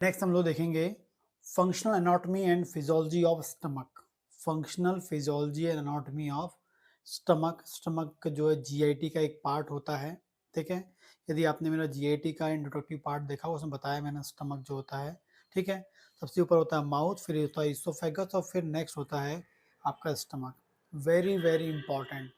Next हम लोग देखेंगे functional anatomy and physiology of stomach. Functional physiology and anatomy of stomach. Stomach जो है जीआईटी का एक पार्ट होता है, ठीक है। यदि आपने मेरा जीआईटी का इंट्रोडक्टिव पार्ट देखा, उसमें बताया मैंने स्टमक जो होता है, ठीक है। सबसे ऊपर होता है माउथ, फिर होता है इसोफेगस और फिर नेक्स्ट होता है आपका stomach. Very very important,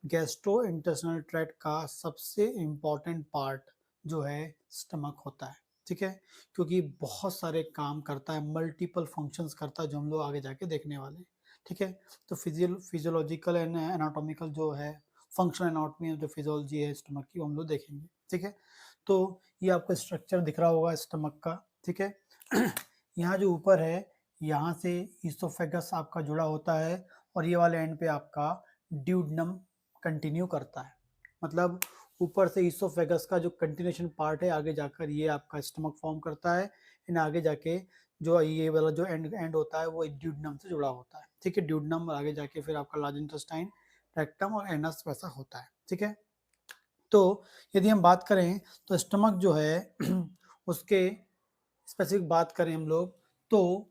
gastro intestinal tract का सबसे इम्पॉर्टेंट पार्ट जो है स्टमक होता है, ठीक है। क्योंकि बहुत सारे काम करता है, मल्टीपल फंक्शंस करता है, जो हम लोग आगे जाके देखने वाले हैं, ठीक है। तो फिजियोलॉजिकल एंड एनाटॉमिकल जो है फंक्शनल एनाटॉमी जो फिजियोलॉजी है स्टमक की, वो हम लोग देखेंगे, ठीक है। तो ये आपका स्ट्रक्चर दिख रहा होगा स्टमक का, ठीक है। यहाँ जो ऊपर है, यहाँ से इसोफेगस आपका जुड़ा होता है और ये वाले एंड पे आपका ड्यूडनम कंटिन्यू करता है। मतलब ऊपर से इसोफेगस का जो कंटिन्यूशन पार्ट है, आगे जाकर ये आपका स्टमक फॉर्म करता है, एंड आगे जाके जो ये वाला जो एंड होता है वो ड्यूडनम से जुड़ा होता है, ठीक है। ड्यूडनम आगे जाके फिर आपका लार्ज इंटेस्टाइन, रेक्टम और एनस वैसा होता है, ठीक है। तो यदि हम बात करें तो स्टमक जो है उसके स्पेसिफिक बात करें हम लोग, तो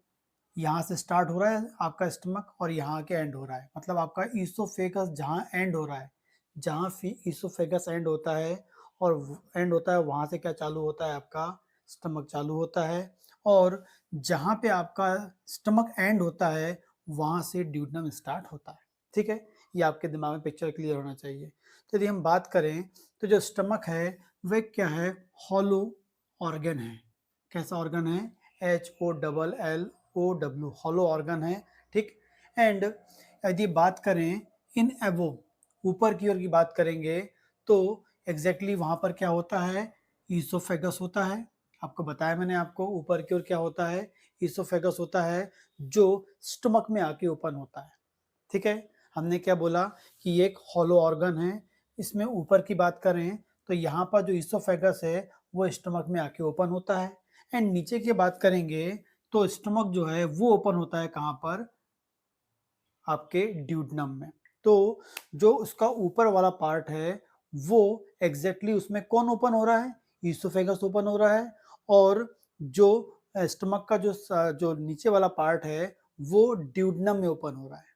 यहाँ से स्टार्ट हो रहा है आपका स्टमक और यहाँ के एंड हो रहा है। मतलब आपका ईसोफेगस जहाँ एंड हो रहा है, जहाँ ईसोफेगस एंड होता है और एंड होता है, वहाँ से क्या चालू होता है, आपका स्टमक चालू होता है। और जहाँ पे आपका स्टमक एंड होता है, वहाँ से ड्यूडनम स्टार्ट होता है, ठीक है। ये आपके दिमाग में पिक्चर क्लियर होना चाहिए। तो यदि हम बात करें तो जो स्टमक है वह क्या है, हॉलो ऑर्गन है। कैसा ऑर्गन है, HOLLOW, हॉलो ऑर्गन है, ठीक। एंड यदि बात करें इन एबो, ऊपर की ओर की बात करेंगे, तो एग्जैक्टली वहां पर क्या होता है, ईसोफेगस होता है। आपको बताया मैंने, आपको ऊपर की ओर क्या होता है, ईसोफेगस होता है, जो स्टमक में आके ओपन होता है, ठीक है। हमने क्या बोला कि ये एक हॉलो ऑर्गन है। इसमें ऊपर की बात करें तो यहाँ पर जो ईसोफेगस है वो स्टमक में आके ओपन होता है, एंड नीचे की बात करेंगे तो स्टमक जो है वो ओपन होता है कहाँ पर, आपके ड्यूडनम में। तो जो उसका ऊपर वाला पार्ट है वो एग्जैक्टली उसमें कौन ओपन हो रहा है, ईसोफेगस ओपन हो रहा है। और जो स्टमक का जो नीचे वाला पार्ट है वो ड्यूडनम में ओपन हो रहा है,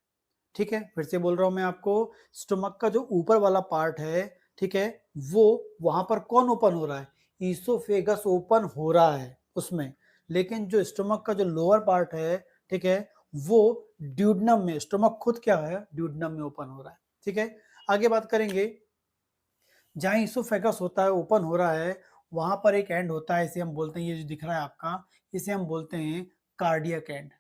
ठीक है। फिर से बोल रहा हूं मैं आपको, स्टमक का जो ऊपर वाला पार्ट है, ठीक है, वो वहां पर कौन ओपन हो रहा है, ईसोफेगस ओपन हो रहा है उसमें। लेकिन जो स्टमक का जो लोअर पार्ट है, ठीक है, वो ड्यूडनम में, स्टमक खुद क्या है, ड्यूडनम में ओपन हो रहा है, ठीक है। आगे बात करेंगे, जहाँ ईसोफेगस होता है, ओपन हो रहा है, वहां पर एक एंड होता है, इसे हम बोलते हैं, ये जो दिख रहा है आपका, इसे हम बोलते हैं कार्डियक एंड।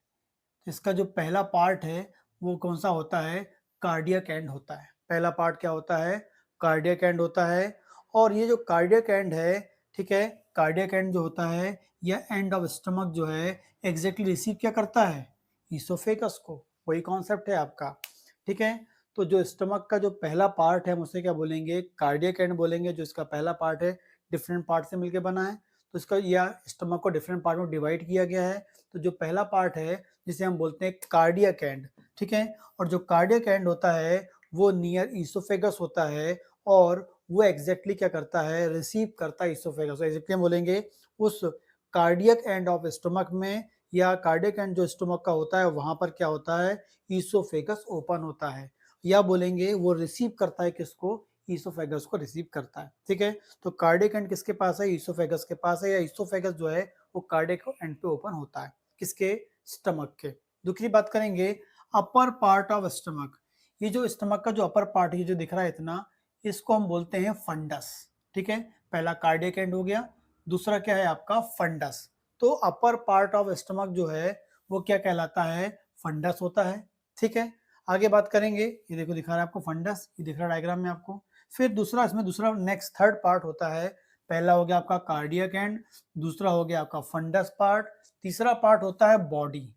इसका जो पहला पार्ट है वो कौन सा होता है, कार्डियक एंड होता है। पहला पार्ट क्या होता है, कार्डियक एंड होता है। और ये जो कार्डियक एंड है, ठीक है, कार्डियक एंड जो होता है, यह एंड ऑफ स्टमक जो है एग्जैक्टली रिसीव क्या करता है, ईसोफेगस को। वही कॉन्सेप्ट है आपका, ठीक है। तो जो स्टमक का जो पहला पार्ट है, हम उसे क्या बोलेंगे, कार्डियक एंड बोलेंगे। जो इसका पहला पार्ट है डिफरेंट पार्ट से मिलकर बना है, तो इसका या स्टमक को डिफरेंट पार्ट में डिवाइड किया गया है। तो जो पहला पार्ट है जिसे हम बोलते हैं कार्डियक एंड, ठीक है। और जो कार्डियक एंड होता है वो नियर ईसोफेगस होता है, और वो एग्जैक्टली क्या करता है, रिसीव करता है ईसोफेगस। एग्जैक्टली हम बोलेंगे उस कार्डियक एंड ऑफ स्टमक में, या कार्डियक एंड जो स्टमक का होता है वहां पर क्या होता है, ईसोफेगस ओपन होता है। या बोलेंगे वो रिसीव करता है किसको, ईसोफेगस को रिसीव करता है, ठीक है। तो कार्डियक एंड किसके पास है, ईसोफेगस के पास है, या ईसोफेगस जो है वो कार्डियक एंड पे ओपन होता है, किसके, स्टमक के। दूसरी बात करेंगे, अपर पार्ट ऑफ स्टमक। ये जो स्टमक का जो अपर पार्ट है जो दिख रहा है इतना, इसको हम बोलते हैं फंडस, ठीक है। पहला कार्डियक एंड हो गया, दूसरा क्या है आपका, फंडस। तो अपर पार्ट ऑफ स्टमक जो है वो क्या कहलाता है, फंडस होता है, ठीक है। आगे बात करेंगे, ये देखो दिखा रहा है आपको फंडस, ये दिख रहा है डायग्राम में आपको। फिर दूसरा, इसमें दूसरा नेक्स्ट थर्ड पार्ट होता है। पहला हो गया आपका कार्डियक एंड, दूसरा हो गया आपका फंडस पार्ट, तीसरा पार्ट होता है बॉडी।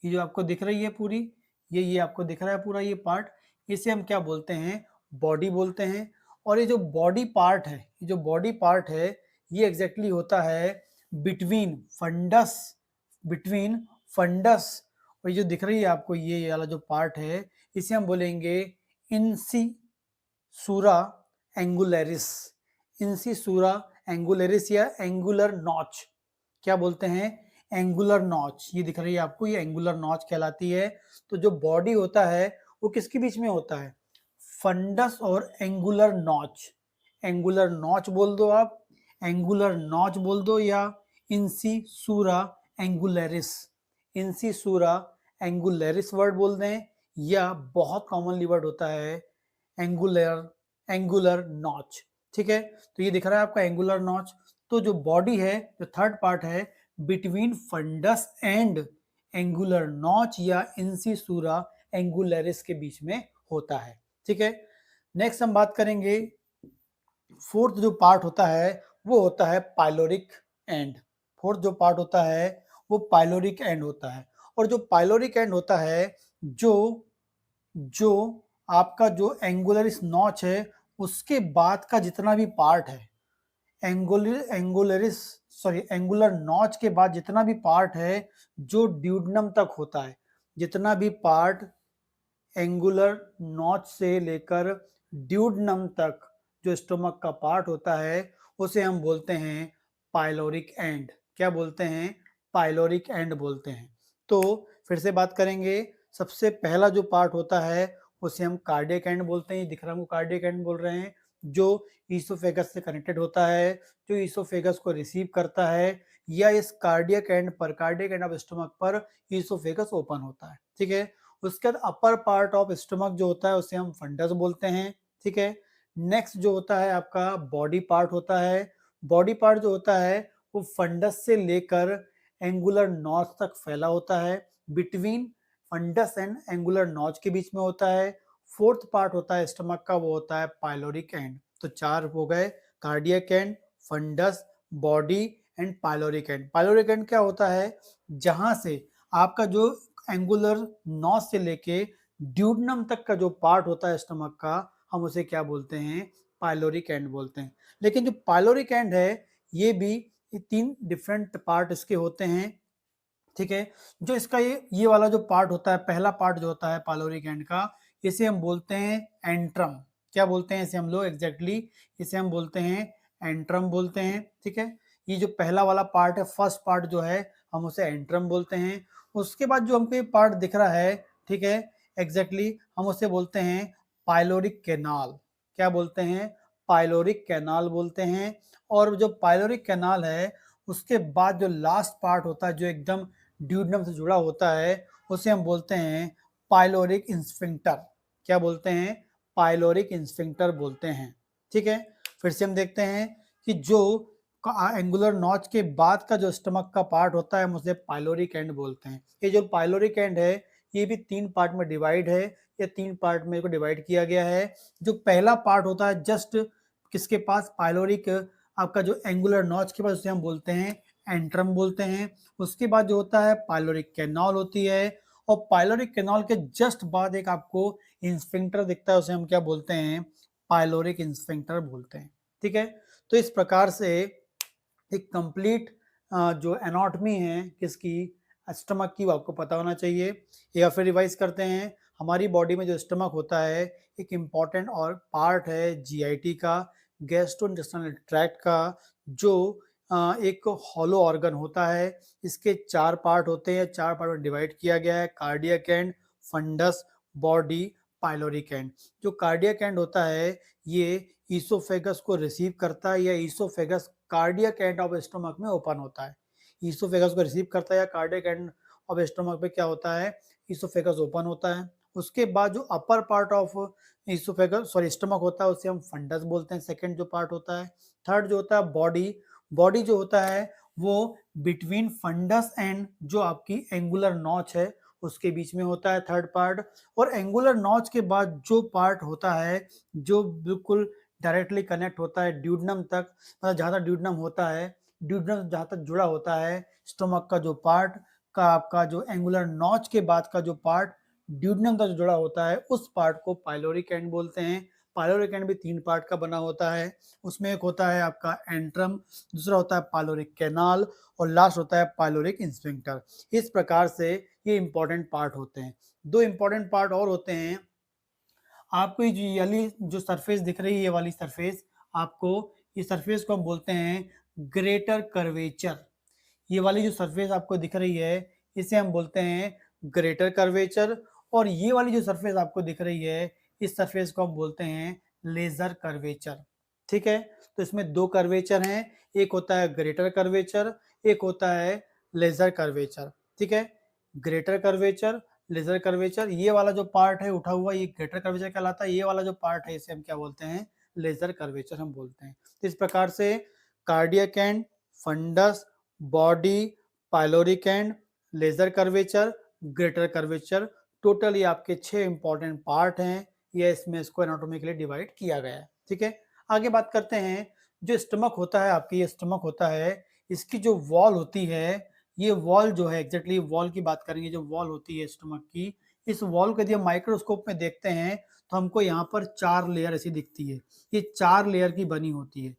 ये जो आपको दिख रही है पूरी, ये आपको दिख रहा है पूरा ये पार्ट, इसे हम क्या बोलते हैं, बॉडी बोलते हैं। और ये जो बॉडी पार्ट है, ये जो बॉडी पार्ट है, ये एग्जैक्टली होता है बिटवीन फंडस, बिटवीन फंडस और ये जो दिख रही है आपको ये वाला जो पार्ट है, इसे हम बोलेंगे इंसिसूरा एंगुलरिस। इंसिसूरा एंगुलरिस या एंगुलर नॉच, क्या बोलते हैं, एंगुलर नॉच, ये दिख रही है आपको, ये एंगुलर नॉच कहलाती है। तो जो बॉडी होता है वो किसके बीच में होता है? फंडस और एंगुलर नॉच। एंगुलर नॉच बोल दो आप, एंगुलर नॉच बोल दो, या इंसिसूरा एंगुलरिस, इंसिसूरा एंगुलरिस वर्ड बोल दें, या बहुत कॉमनली वर्ड होता है एंगुलर, एंगुलर नॉच। ठीक है, तो ये दिख रहा है आपका एंगुलर नॉच। तो जो बॉडी है, जो थर्ड पार्ट है between fundus and angular notch या इंसिसूरा एंगुलरिस के बीच में होता है। ठीक है, नेक्स्ट हम बात करेंगे, फोर्थ जो पार्ट होता है वो होता है पाइलोरिक एंड। फोर्थ जो पार्ट होता है वो पाइलोरिक एंड होता है। और जो पाइलोरिक एंड होता है, जो जो आपका जो एंगुलरिस नॉच है उसके बाद का जितना भी पार्ट है, एंगुलरिस सॉरी एंगुलर नॉच के बाद जितना भी पार्ट है जो ड्यूडनम तक होता है, जितना भी पार्ट एंगुलर नॉच से लेकर ड्यूडनम तक जो स्टोमक का पार्ट होता है उसे हम बोलते हैं पाइलोरिक एंड। क्या बोलते हैं? पाइलोरिक एंड बोलते हैं। तो फिर से बात करेंगे, सबसे पहला जो पार्ट होता है उसे हम कार्डियक एंड बोलते हैं। दिख रहा है हमको कार्डियक एंड बोल रहे हैं, जो ईसोफेगस से कनेक्टेड होता है, जो ईसोफेगस को रिसीव करता है, या इस कार्डियक एंड पर, कार्डियक एंड ऑफ स्टोमक पर ईसोफेगस ओपन होता है। ठीक है, उसके बाद अपर पार्ट ऑफ स्टोमक जो होता है उसे हम फंडस बोलते हैं। ठीक है, नेक्स्ट जो होता है आपका बॉडी पार्ट होता है। बॉडी पार्ट जो होता है वो फंडस से लेकर एंगुलर नॉच तक फैला होता है, between fundus and angular notch के बीच में होता है। फोर्थ पार्ट होता है स्टमक का, वो होता है पाइलोरिक एंड। तो चार हो गए, cardiac end, fundus, body and pyloric end. Pyloric end क्या होता है? जहां से आपका जो एंगुलर नॉच से लेके ड्यूडनम तक का जो पार्ट होता है स्टमक का, हम उसे क्या बोलते हैं? पाइलोरिक एंड बोलते हैं। लेकिन जो पाइलोरिक एंड है ये भी तीन डिफरेंट पार्ट इसके होते हैं। ठीक है, जो इसका ये वाला जो पार्ट होता है, पहला पार्ट जो होता है पाइलोरिक एंड का, इसे हम बोलते हैं एंट्रम। क्या बोलते हैं इसे हम लोग एग्जैक्टली? इसे हम बोलते हैं एंट्रम बोलते हैं। ठीक है, ये जो पहला वाला पार्ट है, फर्स्ट पार्ट जो है, हम उसे एंट्रम बोलते हैं। उसके बाद जो हमको ये पार्ट दिख रहा है, ठीक है, एग्जैक्टली हम उसे बोलते हैं पाइलोरिक कैनाल। क्या बोलते हैं? पाइलोरिक कैनाल बोलते हैं। और जो पाइलोरिक कैनाल है उसके बाद जो लास्ट पार्ट होता है जो एकदम ड्यूडनम से जुड़ा होता है उसे हम बोलते हैं पाइलोरिक इंस्फिंक्टर। क्या बोलते हैं? पाइलोरिक इंस्फिंक्टर बोलते हैं। ठीक है, फिर से हम देखते हैं कि जो एंगुलर नॉच के बाद का जो स्टमक का पार्ट होता है हम उसे पाइलोरिक एंड बोलते हैं। ये जो पाइलोरिक एंड है ये भी तीन पार्ट में डिवाइड है, या तीन पार्ट में को डिवाइड किया गया है। जो पहला पार्ट होता है जस्ट किसके पास? पाइलोरिक, आपका जो एंगुलर नॉच के पास, उसे हम बोलते हैं एंट्रम बोलते हैं। उसके बाद जो होता है पाइलोरिक कैनाल होती है, और पाइलोरिक कैनाल के जस्ट बाद एक आपको इंस्फिंक्टर दिखता है, उसे हम क्या बोलते हैं? पाइलोरिक इंस्फिंक्टर बोलते हैं। ठीक है, तो इस प्रकार से एक कंप्लीट जो एनाटॉमी है किसकी? स्टमक की, वो आपको पता होना चाहिए। या फिर रिवाइज करते हैं, हमारी बॉडी में जो स्टमक होता है एक इम्पॉर्टेंट और पार्ट है जीआईटी का, गैस्ट्रोइंटेस्टाइनल ट्रैक्ट का, जो एक हॉलो ऑर्गन होता है। इसके चार पार्ट होते हैं, चार पार्ट में डिवाइड किया गया है, cardiac end, fundus, body, pyloric end. जो कार्डियक एंड होता है ये ईसोफेगस को रिसीव करता है, या oesophagus cardiac end of stomach में ओपन होता है। ईसोफेगस को रिसीव करता है, या कार्डियक एंड ऑफ स्टोमक पे क्या होता है? ईसोफेगस ओपन होता है। उसके बाद जो upper part of oesophagus sorry stomach होता है उसे हम फंडस बोलते हैं, सेकंड जो पार्ट होता है। थर्ड जो होता है बॉडी, बॉडी जो होता है वो बिटवीन फंडस एंड जो आपकी एंगुलर नॉच है उसके बीच में होता है, थर्ड पार्ट। और एंगुलर नॉच के बाद जो पार्ट होता है जो बिल्कुल डायरेक्टली कनेक्ट होता है ड्यूडनम तक, मतलब जहाँ तक ड्यूडनम होता है, ड्यूडनम जहाँ तक जुड़ा होता है स्टोमक का जो पार्ट का, आपका जो एंगुलर नॉच के बाद का जो पार्ट ड्यूडनम तक जुड़ा होता है, उस पार्ट को पाइलोरिक एंड बोलते हैं। पाइलोरिक एंड भी तीन पार्ट का बना होता है, उसमें एक होता है आपका एंट्रम, दूसरा होता है पाइलोरिक कैनाल, और लास्ट होता है पाइलोरिक इंस्फिंक्टर। इस प्रकार से ये इंपॉर्टेंट पार्ट होते हैं। दो इंपॉर्टेंट पार्ट और होते हैं। आपको ये वाली जो सरफेस दिख रही है, ये वाली सरफेस, आपको ये सरफेस को हम बोलते हैं ग्रेटर कर्वेचर। ये वाली जो सरफेस आपको दिख रही है इसे हम बोलते हैं ग्रेटर कर्वेचर, और ये वाली जो सरफेस आपको दिख रही है इस सरफेस को हम बोलते हैं लेजर कर्वेचर। ठीक है, तो इसमें दो कर्वेचर हैं, एक होता है ग्रेटर कर्वेचर, एक होता है लेजर कर्वेचर। ठीक है, ग्रेटर कर्वेचर, लेजर कर्वेचर, ये वाला जो पार्ट है उठा हुआ ये ग्रेटर कर्वेचर कहलाता है, ये वाला जो पार्ट है इसे हम क्या बोलते हैं, लेजर कर्वेचर हम बोलते हैं। तो इस प्रकार से cardiac end, fundus, body, pyloric end, lesser curvature, greater curvature, total ये आपके 6 इंपॉर्टेंट पार्ट हैं, ये इसमें इसको एनाटॉमिकली डिवाइड किया गया है। ठीक है, आगे बात करते हैं, जो स्टमक होता है आपकी, ये स्टमक होता है, इसकी जो वॉल होती है, ये वॉल जो है एग्जैक्टली वॉल की बात करेंगे, जो वॉल होती है स्टमक की, इस वॉल को यदि हम माइक्रोस्कोप में देखते हैं तो हमको यहाँ पर 4 लेयर ऐसी दिखती है, ये 4 लेयर की बनी होती है,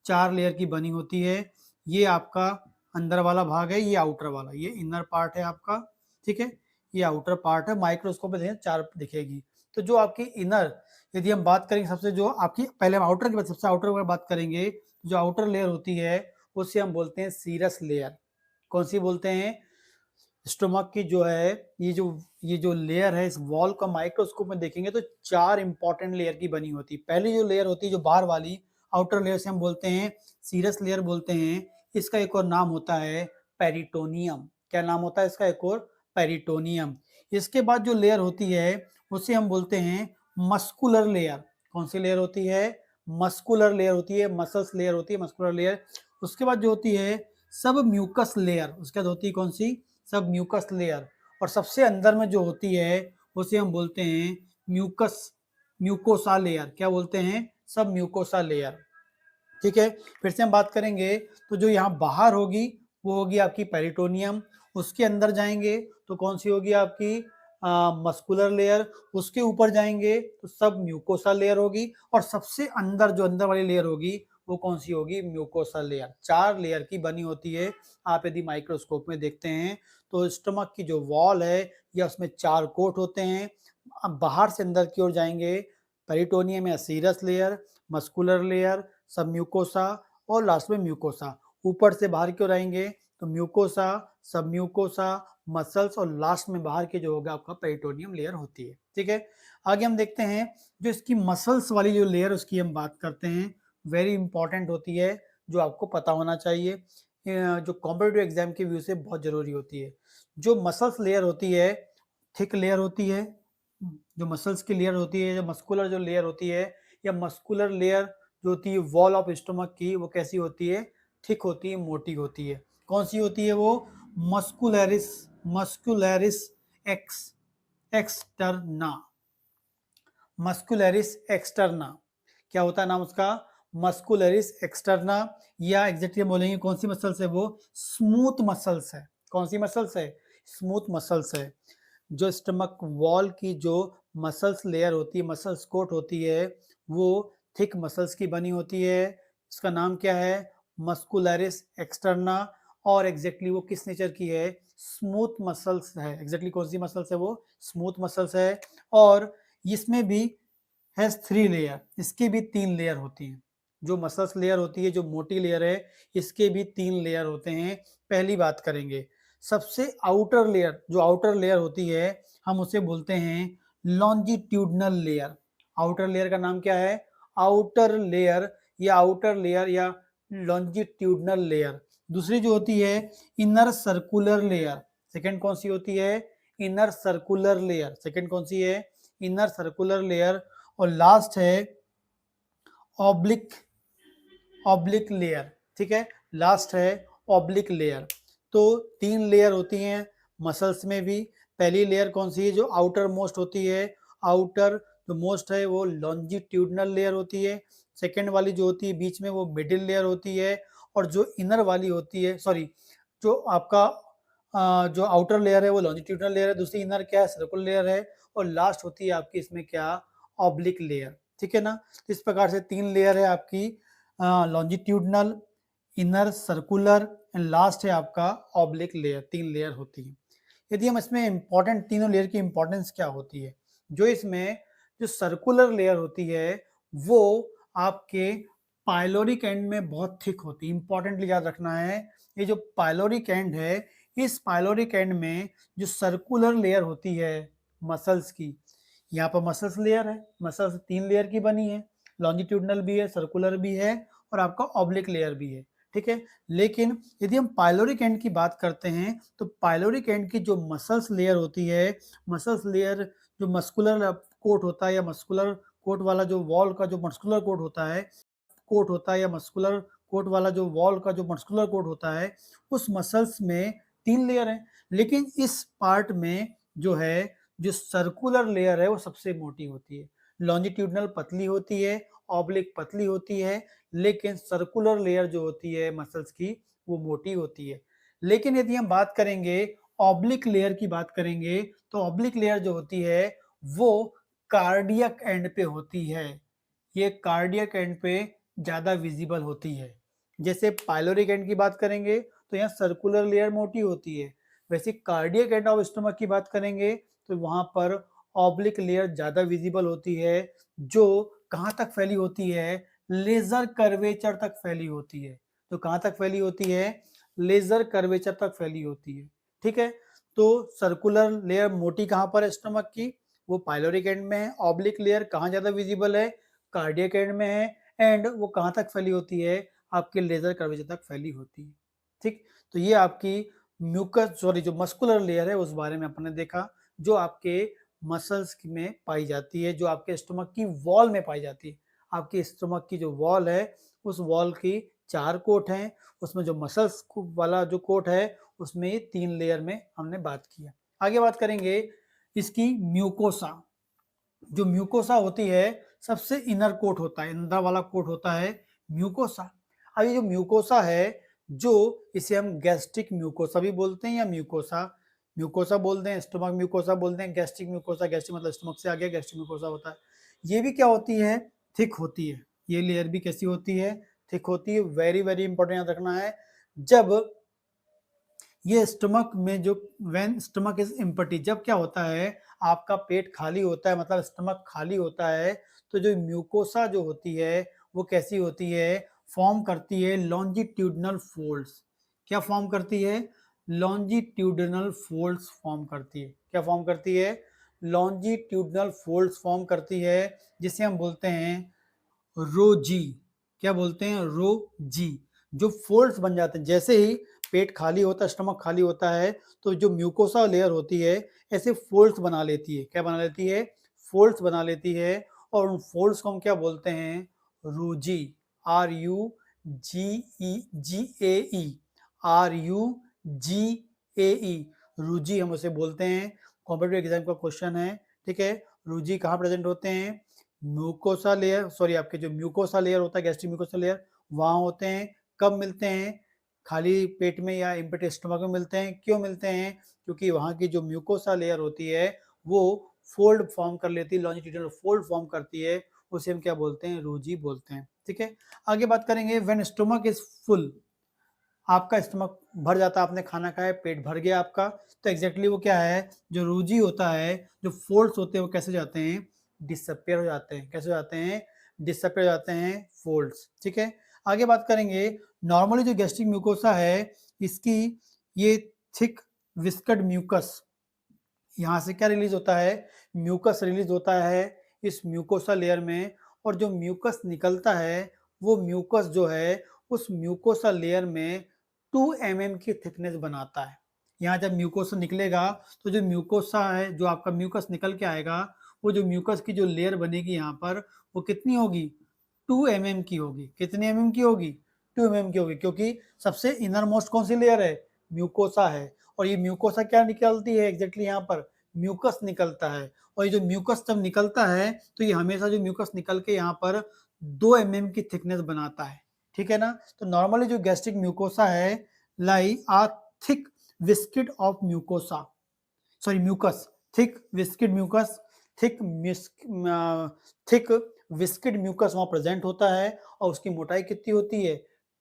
4 लेयर की बनी होती है। ये आपका अंदर वाला भाग है, ये आउटर वाला, ये इनर पार्ट है आपका। ठीक है, ये आउटर पार्ट है, माइक्रोस्कोप में देखें 4 दिखेगी। तो जो आपकी इनर, यदि हम बात करेंगे सबसे जो आपकी, पहले हम आउटर की बात, सबसे आउटर की बात करेंगे, जो आउटर लेयर होती है उसे हम बोलते हैं सीरस लेयर। कौन सी बोलते हैं, स्टोमक की जो है ये जो लेयर है, इस वॉल का माइक्रोस्कोप में देखेंगे तो 4 इंपॉर्टेंट लेयर की बनी होती है। पहली जो लेयर होती है जो बाहर वाली आउटर लेयर से हम बोलते हैं सीरस लेयर बोलते हैं। इसका एक और नाम होता है पेरिटोनियम। क्या नाम होता है इसका, एक और पेरिटोनियम। इसके बाद जो लेयर होती है उसे हम बोलते हैं मस्कुलर लेयर। कौन सी लेयर होती है, मस्कुलर लेयर होती है, मसल्स लेयर होती है, मस्कुलर लेयर। उसके बाद जो होती है सब म्यूकस लेयर, उसके बाद होती है कौन सी, सब म्यूकस लेयर। और सबसे अंदर में जो होती है उसे हम बोलते हैं म्यूकोसा लेयर। क्या बोलते हैं, सब म्यूकोसा लेयर। ठीक है, फिर से हम बात करेंगे तो जो यहाँ बाहर होगी वो होगी आपकी पेरिटोनियम, उसके अंदर जाएंगे तो कौन सी होगी आपकी मस्कुलर लेयर, उसके ऊपर जाएंगे तो सब म्यूकोसा लेयर होगी, और सबसे अंदर जो अंदर वाली लेयर होगी वो कौन सी होगी, म्यूकोसा लेयर। 4 लेयर की बनी होती है। आप यदि माइक्रोस्कोप में देखते हैं तो स्टमक की जो वॉल है या उसमें 4 कोट होते हैं। अब बाहर से अंदर की ओर जाएंगे, पेरिटोनियम या सीरस लेयर, मस्कुलर लेयर, सब म्यूकोसा, और लास्ट में म्यूकोसा। ऊपर से बाहर की ओर आएंगे तो म्यूकोसा, सब म्यूकोसा, मसल्स, और लास्ट में बाहर के जो होगा आपका पेरिटोनियम लेयर होती है। ठीक है, आगे हम देखते हैं जो इसकी मसल्स वाली जो लेयर उसकी हम बात करते हैं, वेरी इंपॉर्टेंट होती है, जो आपको पता होना चाहिए, जो कॉम्पिटिटिव एग्जाम के व्यू से बहुत जरूरी होती है। जो मसल्स लेयर होती है, थिक लेयर होती है, जो मसल्स की लेयर होती है, जो मस्कुलर जो लेयर होती है, या मस्कुलर लेयर जो होती है वॉल ऑफ स्टमक की, वो कैसी होती है, थिक होती है, मोटी होती है। कौन सी होती है वो, muscularis, muscularis x externa, muscularis externa. क्या होता है नाम उसका, मस्कुलरिस एक्सटर्ना। या एग्जैक्टली बोलेंगे कौन सी मसल्स है वो, स्मूथ मसल्स है। कौन सी मसल्स है, स्मूथ मसल्स है। जो स्टमक वॉल की जो मसल्स लेयर होती है, मसल्स कोट होती है, वो थिक मसल्स की बनी होती है। इसका नाम क्या है, मस्कुलरिस एक्सटर्ना। और एग्जैक्टली वो किस नेचर की है, स्मूथ मसल्स है। एग्जैक्टली कौन सी मसल्स है वो, स्मूथ मसल्स है। और इसमें भी हैज 3 लेयर, इसके भी 3 लेयर होती हैं। जो मसल्स लेयर होती है, जो मोटी लेयर है, इसके भी 3 लेयर होते हैं। पहली बात करेंगे, सबसे आउटर लेयर, जो आउटर लेयर होती है हम उसे बोलते हैं लॉन्जिट्यूडनल लेयर। आउटर लेयर का नाम क्या है, आउटर लेयर, या आउटर लेयर या लॉन्जिट्यूडनल लेयर। दूसरी जो होती है इनर सर्कुलर लेयर। सेकंड कौन सी होती है, इनर सर्कुलर लेयर। सेकंड कौन सी है, इनर सर्कुलर लेयर। और लास्ट है ऑब्लिक, ऑब्लिक लेयर। ठीक है, लास्ट है ऑब्लिक लेयर। तो 3 लेयर होती हैं मसल्स में भी। पहली लेयर कौन सी है, जो आउटर मोस्ट होती है, आउटर जो मोस्ट है वो लॉन्जिट्यूडनल लेयर होती है। सेकेंड वाली जो होती है बीच में वो मिडिल लेयर होती है। और जो इनर वाली होती है, सॉरी, जो आपका जो आउटर लेयर है वो लॉन्जिट्यूडनल लेयर है, दूसरी इनर क्या है, सर्कुलर लेयर है, और लास्ट होती है आपकी इसमें क्या, ऑब्लिक लेयर। ठीक है ना, इस प्रकार से 3 लेयर है आपकी, longitudinal, inner circular, and last है आपका ऑब्लिक लेयर। 3 लेयर होती है। यदि हम इसमें इंपॉर्टेंट तीनों लेयर की इंपॉर्टेंस क्या होती है, जो इसमें जो सर्कुलर लेयर होती है वो आपके पाइलोरिक एंड में बहुत थिक होती है। इंपॉर्टेंटली याद रखना है, ये जो पाइलोरिक एंड है, इस पाइलोरिक एंड में जो सर्कुलर लेयर होती है मसल्स की, यहाँ पर मसल्स लेयर है, मसल्स 3 लेयर की बनी है, लॉन्जिट्यूडनल भी है, सर्कुलर भी है और आपका ऑब्लिक लेयर भी है, ठीक है। लेकिन यदि हम पाइलोरिक एंड की बात करते हैं तो पाइलोरिक एंड की जो मसल्स लेयर होती है, मसल्स लेयर जो मस्कुलर कोट होता है या मस्कुलर कोट वाला जो वॉल का जो मस्कुलर कोट होता है या मस्कुलर कोट वाला जो वॉल का जो मस्कुलर कोट होता है, उस मसल्स में 3 लेयर हैं। लेकिन इस पार्ट में जो है, जो सर्कुलर लेयर है वो सबसे मोटी होती है। लॉन्जिट्यूडनल पतली होती है, ऑब्लिक पतली होती है, लेकिन सर्कुलर लेयर जो होती है मसल्स की वो मोटी होती है। लेकिन यदि हम बात करेंगे ऑब्लिक लेयर की बात करेंगे तो ऑब्लिक लेयर जो होती है वो कार्डियक एंड पे होती है। ये कार्डियक एंड पे ज्यादा विजिबल होती है। जैसे पाइलोरिक एंड की बात करेंगे तो यहाँ सर्कुलर लेयर मोटी होती है, वैसे कार्डियक एंड ऑफ स्टमक की बात करेंगे तो वहां पर ऑब्लिक लेयर ज्यादा विजिबल होती है, जो कहाँ तक फैली होती है, लेजर कर्वेचर तक फैली होती है। तो कहाँ तक फैली होती है, लेजर कर्वेचर तक फैली होती है, ठीक है। तो सर्कुलर लेयर मोटी कहाँ पर है स्टमक की, वो पाइलोरिक एंड में है। ऑब्लिक लेयर कहाँ ज्यादा विजिबल है, कार्डियक एंड में है। एंड वो कहाँ तक फैली होती है, आपके लेजर कर्वेचर तक फैली होती है, ठीक। तो ये आपकी म्यूकस सॉरी जो मस्कुलर लेयर है उस बारे में अपने देखा, जो आपके मसल्स में पाई जाती है, जो आपके स्टमक की वॉल में पाई जाती है। आपकी स्टमक की जो वॉल है उस वॉल की 4 कोट हैं, उसमें जो मसल्स वाला जो कोट है उसमें ये 3 लेयर में हमने बात किया। आगे बात करेंगे इसकी म्यूकोसा। जो म्यूकोसा होती है सबसे इनर कोट होता है, अंदर वाला कोट होता है म्यूकोसा। अब ये जो म्यूकोसा है, जो इसे हम गैस्ट्रिक म्यूकोसा भी बोलते हैं या म्यूकोसा म्यूकोसा बोलते हैं, स्टमक म्यूकोसा बोलते हैं, गैस्ट्रिक म्यूकोसा, गैस्ट्रिक मतलब स्टमक से आ गया, गैस्ट्रिक म्यूकोसा होता है। ये भी क्या होती है, थिक होती है। ये लेयर भी कैसी होती है, थिक होती है। वेरी वेरी इंपॉर्टेंट याद रखना है, जब ये स्टमक में जो व्हेन स्टमक इज एम्प्टी, जब क्या होता है आपका पेट खाली होता है, मतलब स्टमक खाली होता है, तो जो म्यूकोसा जो होती है वो कैसी होती है, फॉर्म करती है लॉन्जिट्यूडनल फोल्ड्स। क्या फॉर्म करती है, लॉन्जिट्यूडनल फोल्ड्स फॉर्म करती है। क्या फॉर्म करती है, लॉन्जिट्यूडनल फोल्ड्स फॉर्म करती है, जिसे हम बोलते हैं रोजी। क्या बोलते हैं, रोजी। जो फोल्ड्स बन जाते हैं, जैसे ही पेट खाली होता है, स्टमक खाली होता है, तो जो म्यूकोसा लेयर होती है ऐसे फोल्ड्स बना लेती है। क्या बना लेती है, फोल्ड्स बना लेती है। और उन फोल्ड्स को हम क्या बोलते हैं, रूजी। RUGE RUGAE रूजी हम उसे बोलते हैं। कॉम्पिटिटिव एग्जाम का क्वेश्चन है, ठीक है। रूजी कहाँ प्रेजेंट होते हैं, म्यूकोसा लेयर सॉरी आपके जो म्यूकोसा लेयर होता है, गैस्ट्रिक म्यूकोसा लेयर, वहां होते हैं। कब मिलते हैं, खाली पेट में या एम्प्टी स्टमक में मिलते हैं। क्यों मिलते हैं, क्योंकि वहां की जो म्यूकोसा लेयर होती है वो फोल्ड फॉर्म कर लेती है, लॉन्जिट्यूडनल फोल्ड फॉर्म करती है, उसे हम क्या बोलते हैं, रूजी बोलते हैं, ठीक है। आगे बात करेंगे व्हेन स्टमक इज फुल। आपका स्टमक भर जाता है, आपने खाना खाया, पेट भर गया आपका, तो एग्जैक्टली वो क्या है, जो रूजी होता है, जो फोल्ड्स होते हैं वो कैसे जाते हैं, डिसअपियर हो जाते हैं। कैसे हो जाते हैं, डिसअपियर हो जाते हैं फोल्ड्स, ठीक है। आगे बात करेंगे नॉर्मली जो गैस्ट्रिक म्यूकोसा है इसकी ये थिक विस्कड म्यूकस, यहाँ से क्या रिलीज होता है, म्यूकस रिलीज होता है इस म्यूकोसा लेयर में। और जो म्यूकस निकलता है वो म्यूकस जो है उस म्यूकोसा लेयर में 2 mm की थिकनेस बनाता है। यहाँ जब म्यूकोसा निकलेगा तो जो म्यूकोसा है, जो आपका म्यूकस निकल के आएगा, वो जो म्यूकस की जो लेयर बनेगी यहाँ पर वो कितनी होगी, 2 mm की होगी। कितने mm की होगी, 2 mm की होगी, क्योंकि सबसे इनर मोस्ट कौन सी लेयर है, म्यूकोसा है। और ये म्यूकोसा क्या निकलती है, एग्जैक्टली यहाँ पर म्यूकस निकलता है। और ये जो म्यूकस जब निकलता है तो ये हमेशा जो म्यूकस निकल के यहाँ पर 2 mm की थिकनेस बनाता है, ठीक है ना। तो नॉर्मली जो गैस्ट्रिक म्यूकोसा है lie a thick viscid of mucosa sorry mucus, thick viscid mucus, thick thick viscid mucus वहां प्रेजेंट होता है। और उसकी मोटाई कितनी होती है,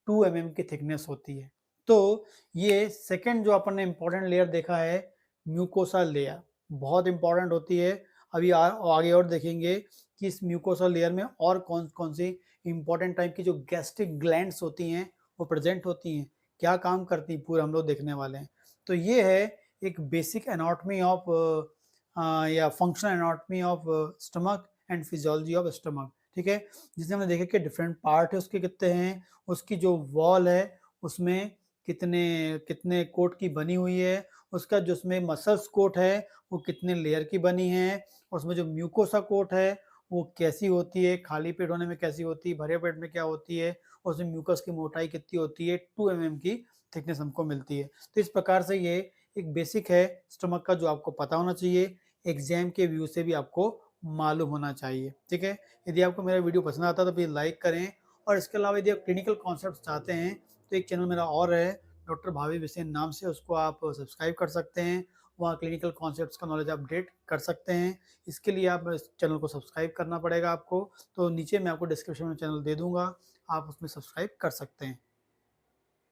2 mm की थिकनेस होती है। तो ये सेकंड जो अपन ने इंपॉर्टेंट लेयर देखा है, म्यूकोसा लेयर, बहुत इंपॉर्टेंट होती है। अभी आगे और देखेंगे कि इस म्यूकोसा लेयर में और कौन कौन सी इंपॉर्टेंट टाइप की जो गैस्ट्रिक ग्लैंड्स होती हैं वो प्रेजेंट होती हैं। क्या काम करती है पूरा हम लोग देखने वाले हैं। तो ये है एक बेसिक एनाटॉमी ऑफ या functional anatomy of stomach and physiology of stomach, ठीक है। जिसमें हमने देखा कि डिफरेंट पार्ट है उसके कितने हैं, उसकी जो वॉल है उसमें कितने कितने कोट की बनी हुई है, उसका जो उसमें मसल्स कोट है वो कितने लेयर की बनी है, और उसमें जो म्यूकोसा कोट है वो कैसी होती है, खाली पेट होने में कैसी होती है, भरे पेट में क्या होती है, और उसमें म्यूकस की मोटाई कितनी होती है, 2 mm की थिकनेस हमको मिलती है। तो इस प्रकार से ये एक बेसिक है स्टमक का जो आपको पता होना चाहिए, एग्जाम के व्यू से भी आपको मालूम होना चाहिए, ठीक है। यदि आपको मेरा वीडियो पसंद आता है तो प्लीज़ लाइक करें, और इसके अलावा यदि आप क्लिनिकल कॉन्सेप्ट चाहते हैं तो एक चैनल मेरा और है डॉक्टर भावी बिसेन नाम से, उसको आप सब्सक्राइब कर सकते हैं। वहाँ क्लिनिकल कॉन्सेप्ट्स का नॉलेज अपडेट कर सकते हैं। इसके लिए आप इस चैनल को सब्सक्राइब करना पड़ेगा आपको, तो नीचे मैं आपको डिस्क्रिप्शन में चैनल दे दूँगा, आप उसमें सब्सक्राइब कर सकते हैं।